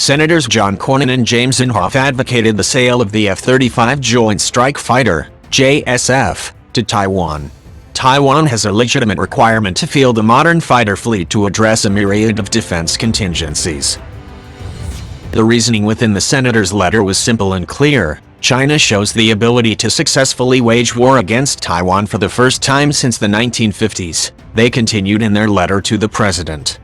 Senators John Cornyn and James Inhofe advocated the sale of the F-35 Joint Strike Fighter, JSF, to Taiwan. Taiwan has a legitimate requirement to field a modern fighter fleet to address a myriad of defense contingencies. The reasoning within the senator's letter was simple and clear. China shows the ability to successfully wage war against Taiwan for the first time since the 1950s, they continued in their letter to the president.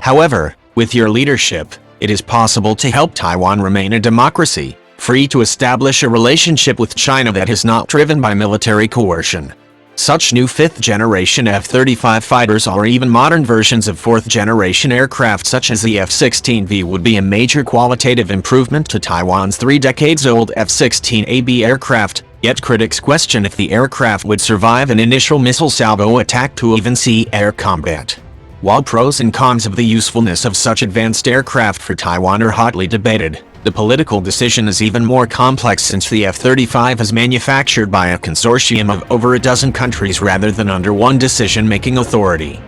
However, with your leadership, it is possible to help Taiwan remain a democracy, free to establish a relationship with China that is not driven by military coercion. Such new fifth-generation F-35 fighters or even modern versions of fourth-generation aircraft such as the F-16V would be a major qualitative improvement to Taiwan's 3 decades-old F-16AB aircraft, yet critics question if the aircraft would survive an initial missile salvo attack to even sea air combat. While pros and cons of the usefulness of such advanced aircraft for Taiwan are hotly debated, the political decision is even more complex since the F-35 is manufactured by a consortium of over a dozen countries rather than under one decision-making authority.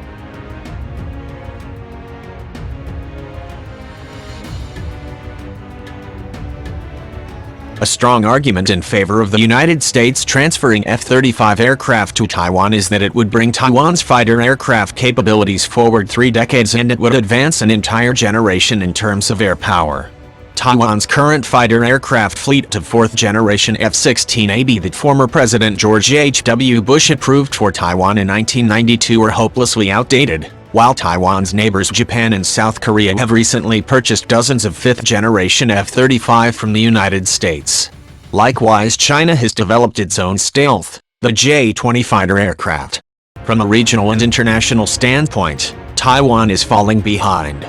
A strong argument in favor of the United States transferring F-35 aircraft to Taiwan is that it would bring Taiwan's fighter aircraft capabilities forward 3 decades and it would advance an entire generation in terms of air power. Taiwan's current fighter aircraft fleet of fourth-generation F-16AB that former President George H.W. Bush approved for Taiwan in 1992 are hopelessly outdated, while Taiwan's neighbors Japan and South Korea have recently purchased dozens of fifth-generation F-35 from the United States. Likewise, China has developed its own stealth, the J-20 fighter aircraft. From a regional and international standpoint, Taiwan is falling behind.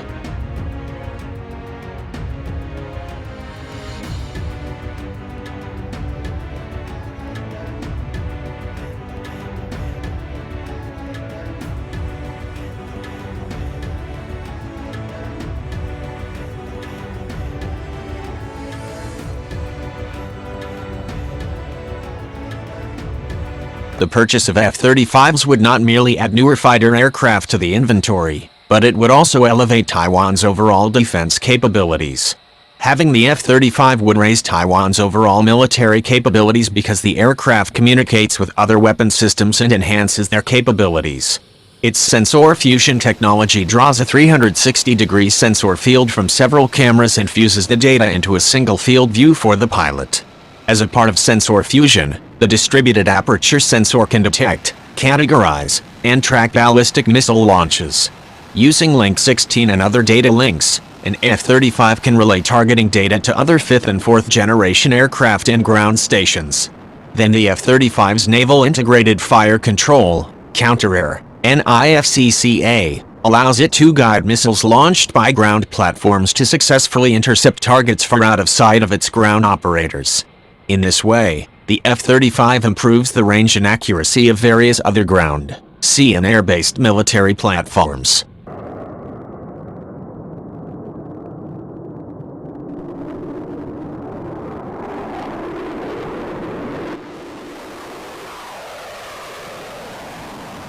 The purchase of F-35s would not merely add newer fighter aircraft to the inventory, but it would also elevate Taiwan's overall defense capabilities. Having the F-35 would raise Taiwan's overall military capabilities because the aircraft communicates with other weapon systems and enhances their capabilities. Its sensor fusion technology draws a 360-degree sensor field from several cameras and fuses the data into a single field view for the pilot. As a part of sensor fusion, the distributed aperture sensor can detect, categorize, and track ballistic missile launches. Using Link 16 and other data links, an F-35 can relay targeting data to other 5th and 4th generation aircraft and ground stations. Then the F-35's Naval Integrated Fire Control, Counter-Air, NIFCCA, allows it to guide missiles launched by ground platforms to successfully intercept targets far out of sight of its ground operators. In this way, the F-35 improves the range and accuracy of various other ground, sea and air-based military platforms.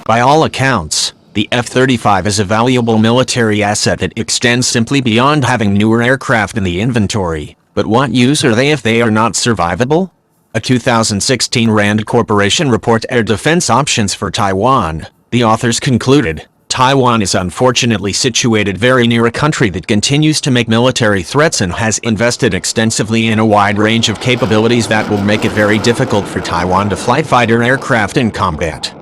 By all accounts, the F-35 is a valuable military asset that extends simply beyond having newer aircraft in the inventory. But what use are they if they are not survivable? A 2016 Rand Corporation report aired defense options for Taiwan. The authors concluded, Taiwan is unfortunately situated very near a country that continues to make military threats and has invested extensively in a wide range of capabilities that will make it very difficult for Taiwan to fly fighter aircraft in combat.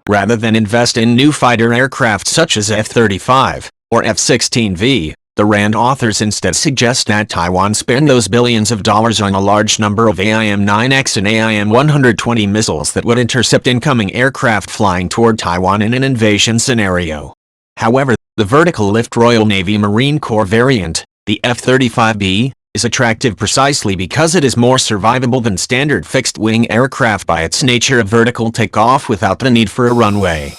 Rather than invest in new fighter aircraft such as F-35 or F-16V, the Rand authors instead suggest that Taiwan spend those billions of dollars on a large number of AIM-9X and AIM-120 missiles that would intercept incoming aircraft flying toward Taiwan in an invasion scenario. However, the vertical lift Royal Navy Marine Corps variant, the F-35B, is attractive precisely because it is more survivable than standard fixed-wing aircraft by its nature of vertical takeoff without the need for a runway.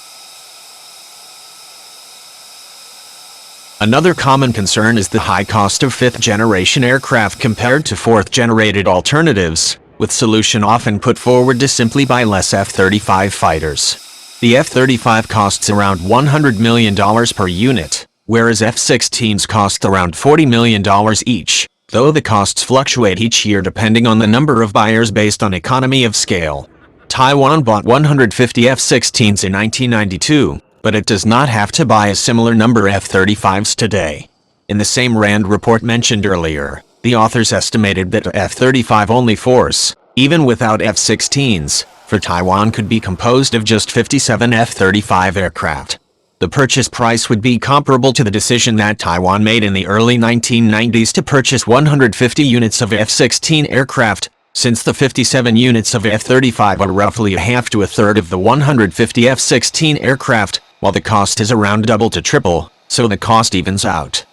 Another common concern is the high cost of fifth-generation aircraft compared to fourth-generated alternatives, with solution often put forward to simply buy less F-35 fighters. The F-35 costs around $100 million per unit, whereas F-16s cost around $40 million each, though the costs fluctuate each year depending on the number of buyers based on economy of scale. Taiwan bought 150 F-16s in 1992, but it does not have to buy a similar number of F-35s today. In the same RAND report mentioned earlier, the authors estimated that F-35 only force, even without F-16s, for Taiwan could be composed of just 57 F-35 aircraft. The purchase price would be comparable to the decision that Taiwan made in the early 1990s to purchase 150 units of F-16 aircraft, since the 57 units of F-35 are roughly a half to a third of the 150 F-16 aircraft, while the cost is around double to triple, so the cost evens out.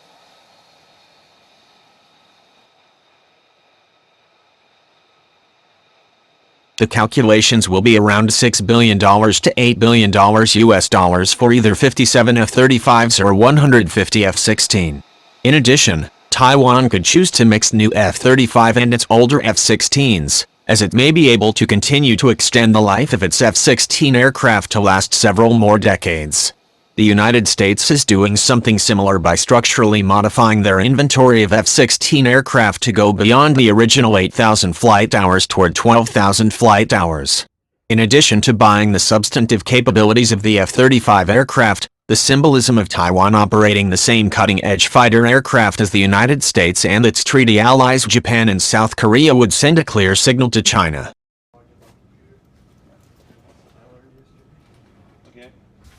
The calculations will be around $6 billion to $8 billion US dollars for either 57 F-35s or 150 F-16. In addition, Taiwan could choose to mix new F-35 and its older F-16s, as it may be able to continue to extend the life of its F-16 aircraft to last several more decades. The United States is doing something similar by structurally modifying their inventory of F-16 aircraft to go beyond the original 8,000 flight hours toward 12,000 flight hours. In addition to buying the substantive capabilities of the F-35 aircraft, the symbolism of Taiwan operating the same cutting-edge fighter aircraft as the United States and its treaty allies Japan and South Korea would send a clear signal to China.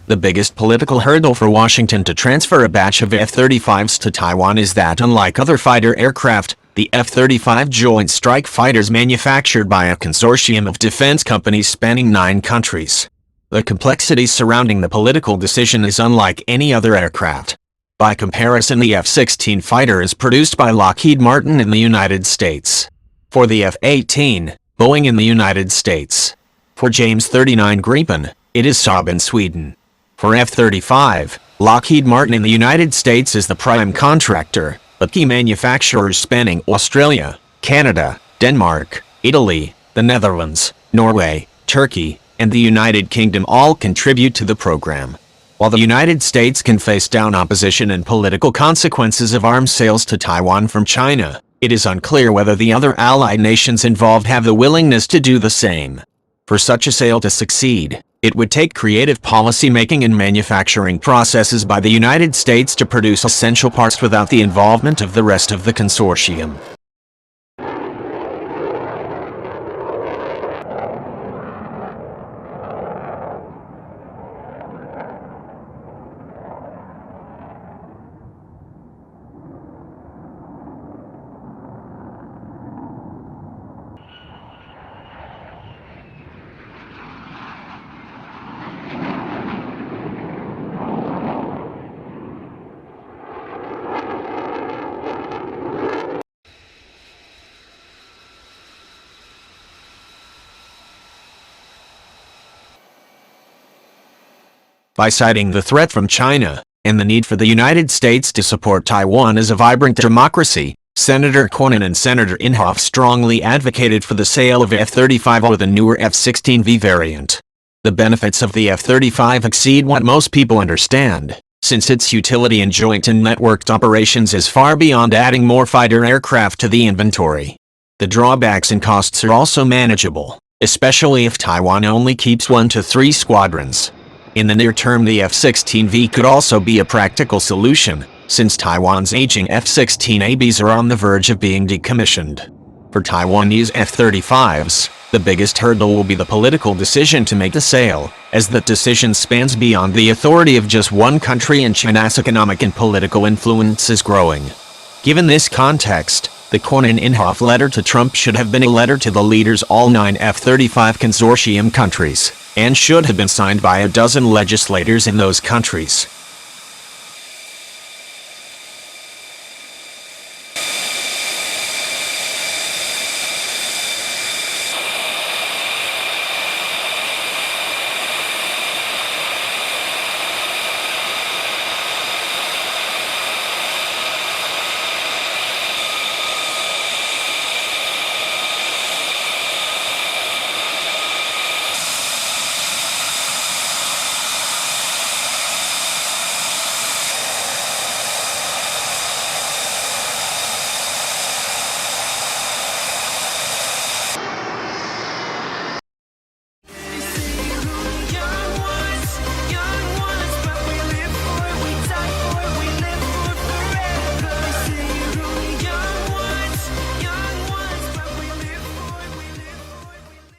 The biggest political hurdle for Washington to transfer a batch of F-35s to Taiwan is that, unlike other fighter aircraft, the F-35 Joint Strike Fighters manufactured by a consortium of defense companies spanning 9 countries. The complexity surrounding the political decision is unlike any other aircraft. By comparison, the F-16 fighter is produced by Lockheed Martin in the United States. For the F-18, Boeing in the United States. For James 39 Gripen, it is Saab in Sweden. For F-35, Lockheed Martin in the United States is the prime contractor, but key manufacturers spanning Australia, Canada, Denmark, Italy, the Netherlands, Norway, Turkey, and the United Kingdom all contribute to the program. While the United States can face down opposition and political consequences of arms sales to Taiwan from China, it is unclear whether the other allied nations involved have the willingness to do the same. For such a sale to succeed, it would take creative policy-making and manufacturing processes by the United States to produce essential parts without the involvement of the rest of the consortium. By citing the threat from China and the need for the United States to support Taiwan as a vibrant democracy, Senator Cornyn and Senator Inhofe strongly advocated for the sale of F-35 or the newer F-16V variant. The benefits of the F-35 exceed what most people understand, since its utility in joint and networked operations is far beyond adding more fighter aircraft to the inventory. The drawbacks and costs are also manageable, especially if Taiwan only keeps 1 to 3 squadrons. In the near term, the F-16V could also be a practical solution, since Taiwan's aging F-16ABs are on the verge of being decommissioned. For Taiwanese F-35s, the biggest hurdle will be the political decision to make the sale, as that decision spans beyond the authority of just one country and China's economic and political influence is growing. Given this context, the Cornyn-Inhofe letter to Trump should have been a letter to the leaders of all 9 F-35 consortium countries, and should have been signed by a dozen legislators in those countries.